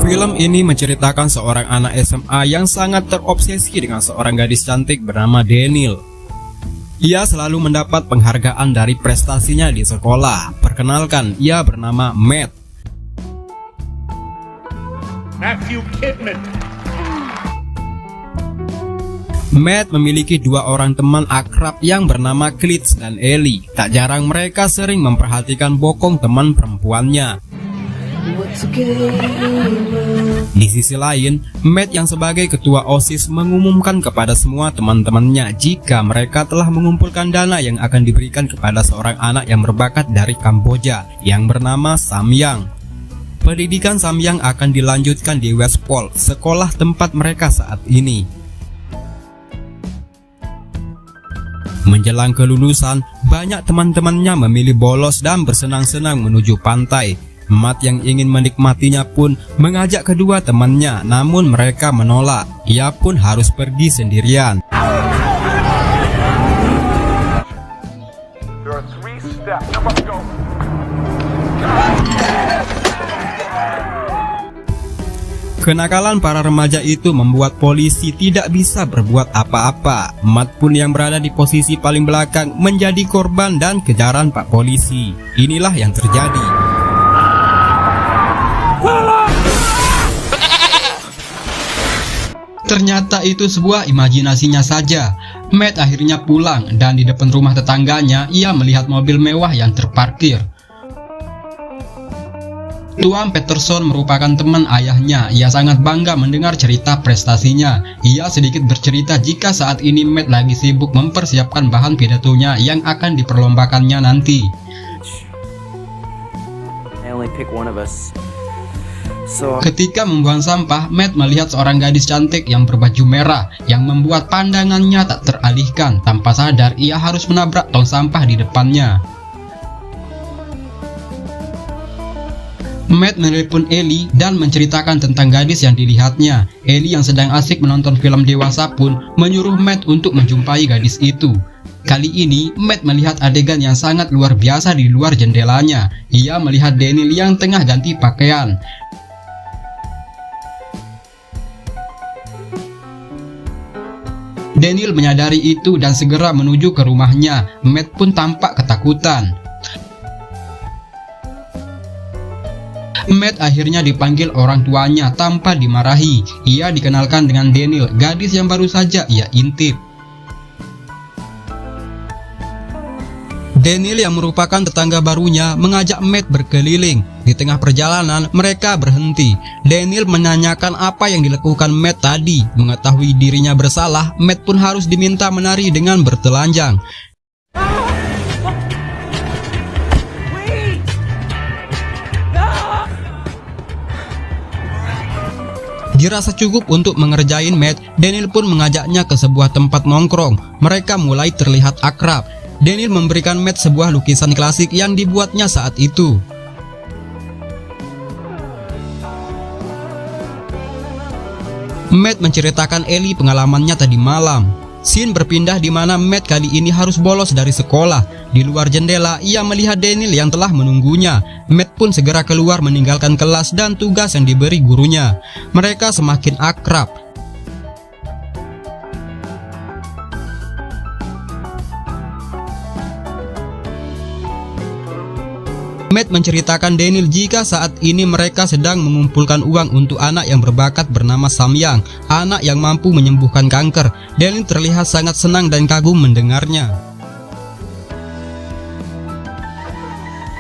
Film ini menceritakan seorang anak SMA yang sangat terobsesi dengan seorang gadis cantik bernama Daniel. Ia selalu mendapat penghargaan dari prestasinya di sekolah. Perkenalkan, ia bernama Matt. Matthew Kidman. Matt memiliki dua orang teman akrab yang bernama Klitsch dan Ellie. Tak jarang mereka sering memperhatikan bokong teman perempuannya. Di sisi lain, Matt yang sebagai ketua OSIS mengumumkan kepada semua teman-temannya jika mereka telah mengumpulkan dana yang akan diberikan kepada seorang anak yang berbakat dari Kamboja yang bernama Samyang. Pendidikan Samyang akan dilanjutkan di West Pole, sekolah tempat mereka saat ini. Menjelang kelulusan, banyak teman-temannya memilih bolos dan bersenang-senang menuju pantai. Matt yang ingin menikmatinya pun mengajak kedua temannya, namun mereka menolak. Ia pun harus pergi sendirian. Kenakalan para remaja itu membuat polisi tidak bisa berbuat apa-apa. Matt pun yang berada di posisi paling belakang menjadi korban dan kejaran pak polisi. Inilah yang terjadi. Ternyata itu sebuah imajinasinya saja. Matt akhirnya pulang dan di depan rumah tetangganya ia melihat mobil mewah yang terparkir. Tuan Peterson merupakan teman ayahnya. Ia sangat bangga mendengar cerita prestasinya. Ia sedikit bercerita jika saat ini Matt lagi sibuk mempersiapkan bahan pidatonya yang akan diperlombakannya nanti. Ketika membuang sampah, Matt melihat seorang gadis cantik yang berbaju merah yang membuat pandangannya tak teralihkan. Tanpa sadar, ia harus menabrak tong sampah di depannya. Matt menelepon Ellie dan menceritakan tentang gadis yang dilihatnya. Ellie yang sedang asik menonton film dewasa pun menyuruh Matt untuk menjumpai gadis itu. Kali ini, Matt melihat adegan yang sangat luar biasa di luar jendelanya. Ia melihat Daniel yang tengah ganti pakaian. Daniel menyadari itu dan segera menuju ke rumahnya. Matt pun tampak ketakutan. Matt akhirnya dipanggil orang tuanya tanpa dimarahi. Ia dikenalkan dengan Daniel, gadis yang baru saja ia intip. Daniel yang merupakan tetangga barunya mengajak Matt berkeliling. Di tengah perjalanan, mereka berhenti. Daniel menanyakan apa yang dilakukan Matt tadi. Mengetahui dirinya bersalah, Matt pun harus diminta menari dengan bertelanjang. Dirasa cukup untuk mengerjain Matt, Daniel pun mengajaknya ke sebuah tempat nongkrong. Mereka mulai terlihat akrab. Daniel memberikan Matt sebuah lukisan klasik yang dibuatnya saat itu. Matt menceritakan Ellie pengalamannya tadi malam. Scene berpindah di mana Matt kali ini harus bolos dari sekolah. Di luar jendela, ia melihat Daniel yang telah menunggunya. Matt pun segera keluar meninggalkan kelas dan tugas yang diberi gurunya. Mereka semakin akrab. Matt menceritakan Daniel jika saat ini mereka sedang mengumpulkan uang untuk anak yang berbakat bernama Samyang, anak yang mampu menyembuhkan kanker. Daniel terlihat sangat senang dan kagum mendengarnya.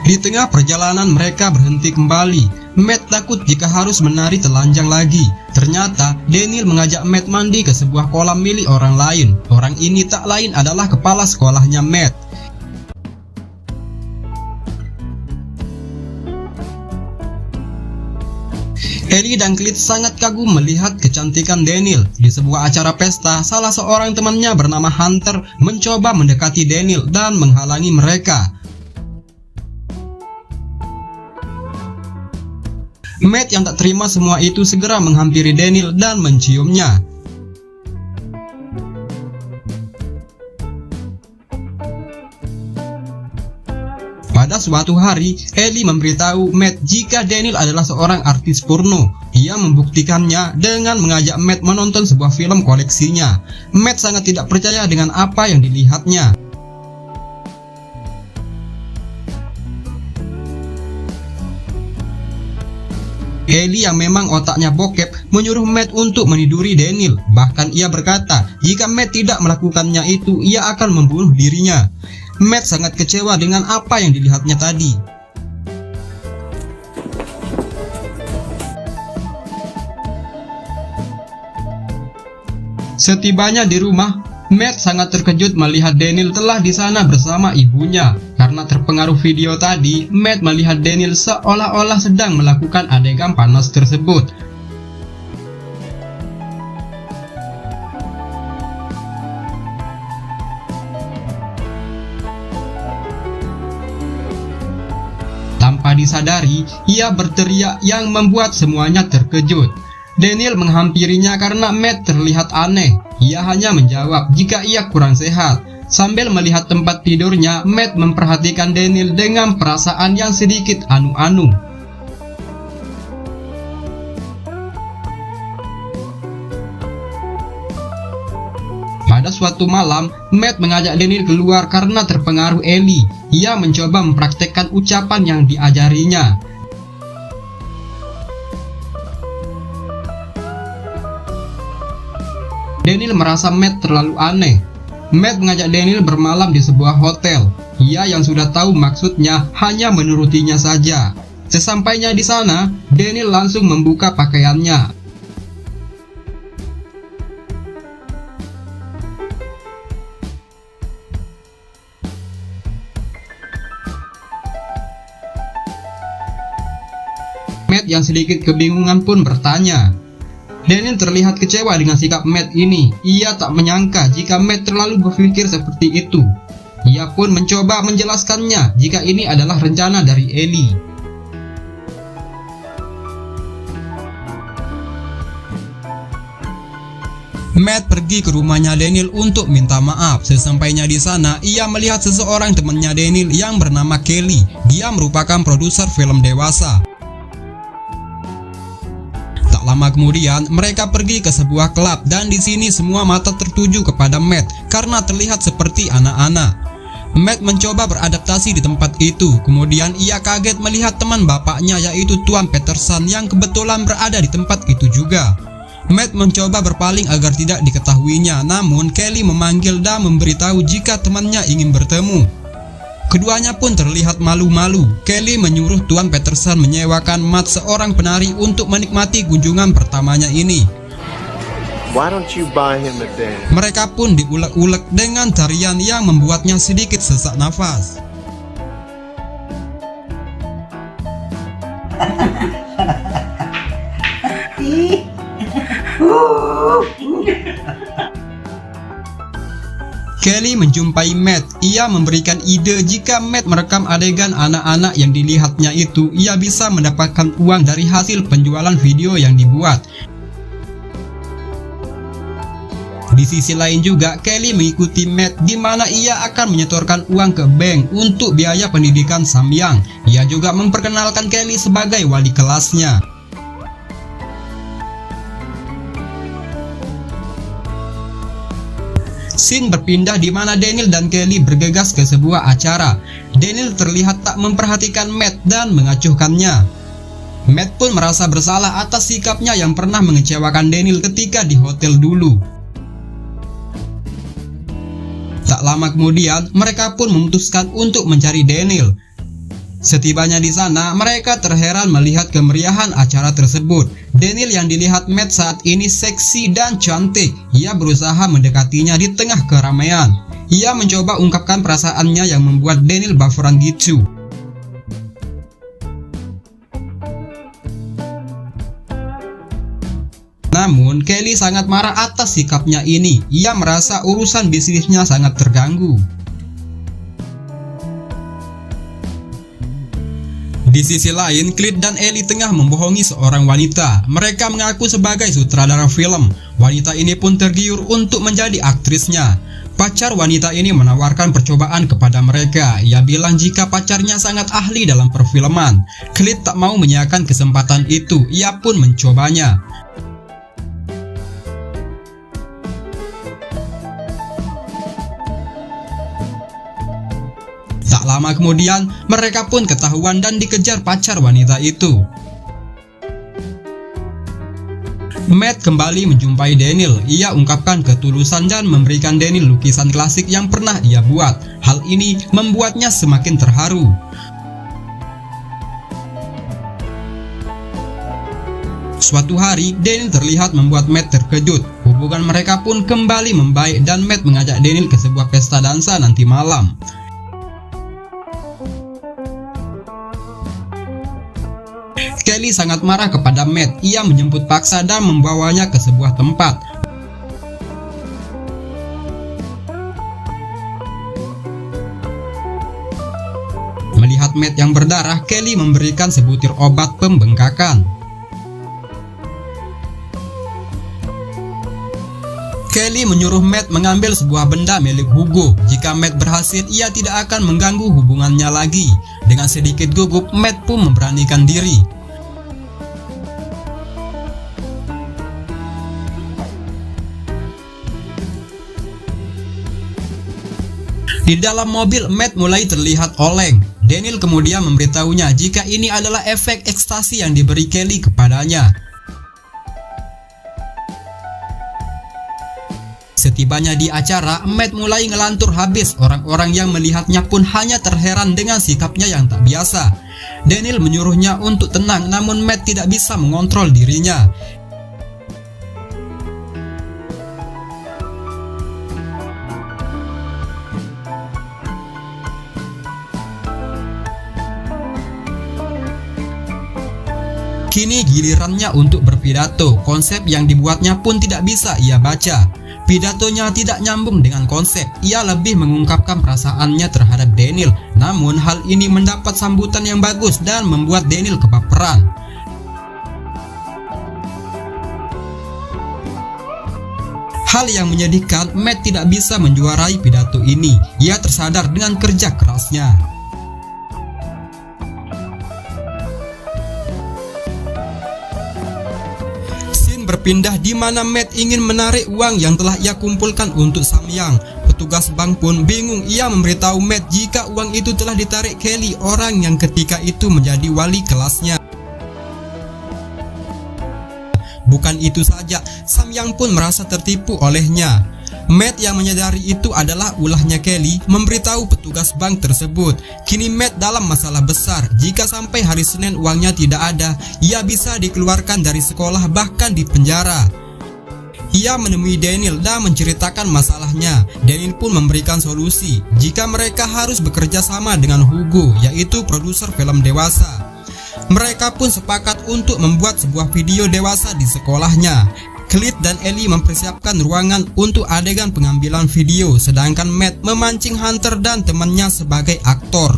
Di tengah perjalanan mereka berhenti kembali. Matt takut jika harus menari telanjang lagi. Ternyata Daniel mengajak Matt mandi ke sebuah kolam milik orang lain. Orang ini tak lain adalah kepala sekolahnya Matt. Ellie dan Klitsch sangat kagum melihat kecantikan Daniel. Di sebuah acara pesta, salah seorang temannya bernama Hunter mencoba mendekati Daniel dan menghalangi mereka. Matt yang tak terima semua itu segera menghampiri Daniel dan menciumnya. Pada Pada suatu hari, Ellie memberitahu Matt jika Daniel adalah seorang artis porno. Ia membuktikannya dengan mengajak Matt menonton sebuah film koleksinya. Matt sangat tidak percaya dengan apa yang dilihatnya. Ellie yang memang otaknya bokep menyuruh Matt untuk meniduri Daniel. Bahkan ia berkata jika Matt tidak melakukannya itu, ia akan membunuh dirinya. Matt sangat kecewa dengan apa yang dilihatnya tadi. Setibanya di rumah, Matt sangat terkejut melihat Daniel telah di sana bersama ibunya. Karena terpengaruh video tadi, Matt melihat Daniel seolah-olah sedang melakukan adegan panas tersebut. Tanpa disadari, ia berteriak yang membuat semuanya terkejut. Daniel menghampirinya karena Matt terlihat aneh. Ia hanya menjawab jika ia kurang sehat. Sambil melihat tempat tidurnya, Matt memperhatikan Daniel dengan perasaan yang sedikit anu-anu. Pada suatu malam, Matt mengajak Daniel keluar karena terpengaruh Ellie. Ia mencoba mempraktekkan ucapan yang diajarinya. Daniel merasa Matt terlalu aneh. Matt mengajak Daniel bermalam di sebuah hotel. Ia yang sudah tahu maksudnya hanya menurutinya saja. Sesampainya di sana, Daniel langsung membuka pakaiannya. Matt yang sedikit kebingungan pun bertanya. Daniel terlihat kecewa dengan sikap Matt ini. Ia tak menyangka jika Matt terlalu berpikir seperti itu. Ia pun mencoba menjelaskannya jika ini adalah rencana dari Ellie. Matt pergi ke rumahnya Daniel untuk minta maaf. Sesampainya di sana, ia melihat seseorang temannya Daniel yang bernama Kelly. Dia merupakan produser film dewasa. Lama kemudian, mereka pergi ke sebuah klub dan di sini semua mata tertuju kepada Matt karena terlihat seperti anak-anak. Matt mencoba beradaptasi di tempat itu. Kemudian ia kaget melihat teman bapaknya yaitu Tuan Peterson yang kebetulan berada di tempat itu juga. Matt mencoba berpaling agar tidak diketahuinya, namun Kelly memanggil dan memberitahu jika temannya ingin bertemu. Keduanya pun terlihat malu-malu. Kelly menyuruh Tuan Peterson menyewakan Matt seorang penari untuk menikmati kunjungan pertamanya ini. Why don't you buy him a dance? Mereka pun diulek-ulek dengan tarian yang membuatnya sedikit sesak nafas. Kelly menjumpai Matt. Ia memberikan ide jika Matt merekam adegan anak-anak yang dilihatnya itu, ia bisa mendapatkan uang dari hasil penjualan video yang dibuat. Di sisi lain juga, Kelly mengikuti Matt di mana ia akan menyetorkan uang ke bank untuk biaya pendidikan Samyang. Ia juga memperkenalkan Kelly sebagai wali kelasnya. Scene berpindah di mana Daniel dan Kelly bergegas ke sebuah acara. Daniel terlihat tak memperhatikan Matt dan mengacuhkannya. Matt pun merasa bersalah atas sikapnya yang pernah mengecewakan Daniel ketika di hotel dulu. Tak lama kemudian, mereka pun memutuskan untuk mencari Daniel. Setibanya di sana, mereka terheran melihat kemeriahan acara tersebut. Daniel yang dilihat Matt saat ini seksi dan cantik. Ia berusaha mendekatinya di tengah keramaian. Ia mencoba ungkapkan perasaannya yang membuat Daniel baperan gitu. Namun, Kelly sangat marah atas sikapnya ini. Ia merasa urusan bisnisnya sangat terganggu. Di sisi lain, Clyde dan Ellie tengah membohongi seorang wanita. Mereka mengaku sebagai sutradara film. Wanita ini pun tergiur untuk menjadi aktrisnya. Pacar wanita ini menawarkan percobaan kepada mereka. Ia bilang jika pacarnya sangat ahli dalam perfilman. Khalid tak mau menyiapkan kesempatan itu. Ia pun mencobanya. Tak lama kemudian, mereka pun ketahuan dan dikejar pacar wanita itu. Matt kembali menjumpai Daniel. Ia ungkapkan ketulusan dan memberikan Daniel lukisan klasik yang pernah ia buat. Hal ini membuatnya semakin terharu. Suatu hari, Daniel terlihat membuat Matt terkejut. Hubungan mereka pun kembali membaik dan Matt mengajak Daniel ke sebuah pesta dansa nanti malam. Kelly sangat marah kepada Matt. Ia menjemput paksa dan membawanya ke sebuah tempat. Melihat Matt yang berdarah, Kelly memberikan sebutir obat pembengkakan. Kelly menyuruh Matt mengambil sebuah benda milik Hugo. Jika Matt berhasil, ia tidak akan mengganggu hubungannya lagi. Dengan sedikit gugup, Matt pun memberanikan diri. Di dalam mobil, Matt mulai terlihat oleng. Daniel kemudian memberitahunya jika ini adalah efek ekstasi yang diberi Kelly kepadanya. Setibanya di acara, Matt mulai ngelantur habis. Orang-orang yang melihatnya pun hanya terheran dengan sikapnya yang tak biasa. Daniel menyuruhnya untuk tenang, namun Matt tidak bisa mengontrol dirinya. Kini gilirannya untuk berpidato. Konsep yang dibuatnya pun tidak bisa ia baca. Pidatonya tidak nyambung dengan konsep. Ia lebih mengungkapkan perasaannya terhadap Daniel. Namun hal ini mendapat sambutan yang bagus dan membuat Daniel kebaperan. Hal yang menyedihkan, Matt tidak bisa menjuarai pidato ini. Ia tersadar dengan kerja kerasnya. Berpindah di mana Matt ingin menarik uang yang telah ia kumpulkan untuk Samyang. Petugas bank pun bingung. Ia memberitahu Matt jika uang itu telah ditarik Kelly, orang yang ketika itu menjadi wali kelasnya. Bukan itu saja, Samyang pun merasa tertipu olehnya. Matt yang menyadari itu adalah ulahnya Kelly memberitahu petugas bank tersebut. Kini Matt dalam masalah besar. Jika sampai hari Senin uangnya tidak ada, ia bisa dikeluarkan dari sekolah bahkan dipenjara. Ia menemui Daniel dan menceritakan masalahnya. Daniel pun memberikan solusi. Jika mereka harus bekerja sama dengan Hugo, yaitu produser film dewasa. Mereka pun sepakat untuk membuat sebuah video dewasa di sekolahnya. Khalid dan Ellie mempersiapkan ruangan untuk adegan pengambilan video, sedangkan Matt memancing Hunter dan temannya sebagai aktor.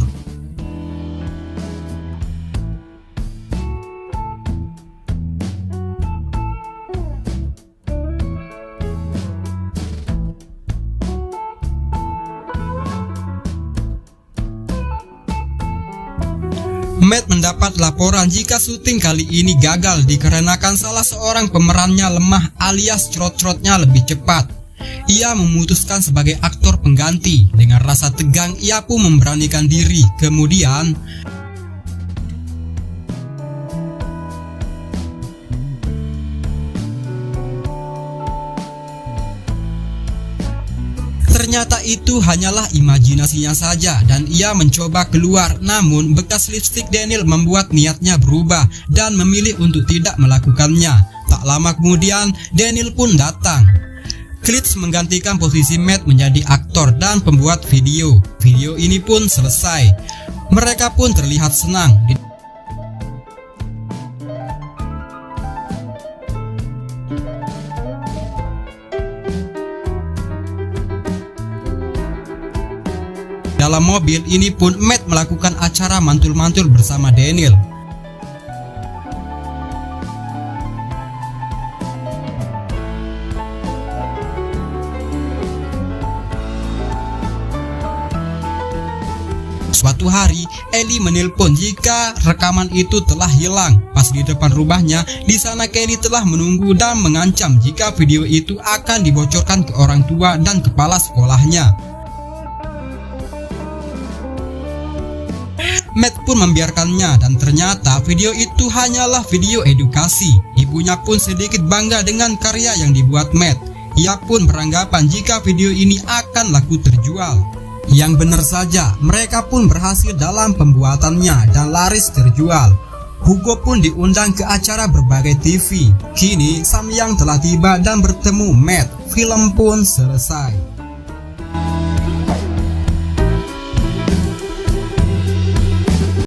Matt mendapat laporan jika syuting kali ini gagal dikarenakan salah seorang pemerannya lemah alias crot-crotnya lebih cepat. Ia memutuskan sebagai aktor pengganti. Dengan rasa tegang, ia pun memberanikan diri. Kemudian ternyata itu hanyalah imajinasinya saja dan ia mencoba keluar. Namun bekas lipstik Daniel membuat niatnya berubah dan memilih untuk tidak melakukannya. Tak lama kemudian Daniel pun datang. Khalid menggantikan posisi Matt menjadi aktor dan pembuat video. Video ini pun selesai. Mereka pun terlihat senang. Dalam mobil ini pun Matt melakukan acara mantul-mantul bersama Daniel. suatu hari Ellie menelpon jika rekaman itu telah hilang. Pas di depan rumahnya, di sana Kenny telah menunggu dan mengancam jika video itu akan dibocorkan ke orang tua dan kepala sekolahnya. Matt pun membiarkannya dan ternyata video itu hanyalah video edukasi. Ibunya pun sedikit bangga dengan karya yang dibuat Matt. Ia pun beranggapan jika video ini akan laku terjual. Yang benar saja, mereka pun berhasil dalam pembuatannya dan laris terjual. Hugo pun diundang ke acara berbagai TV. Kini Samyang telah tiba dan bertemu Matt. Film pun selesai.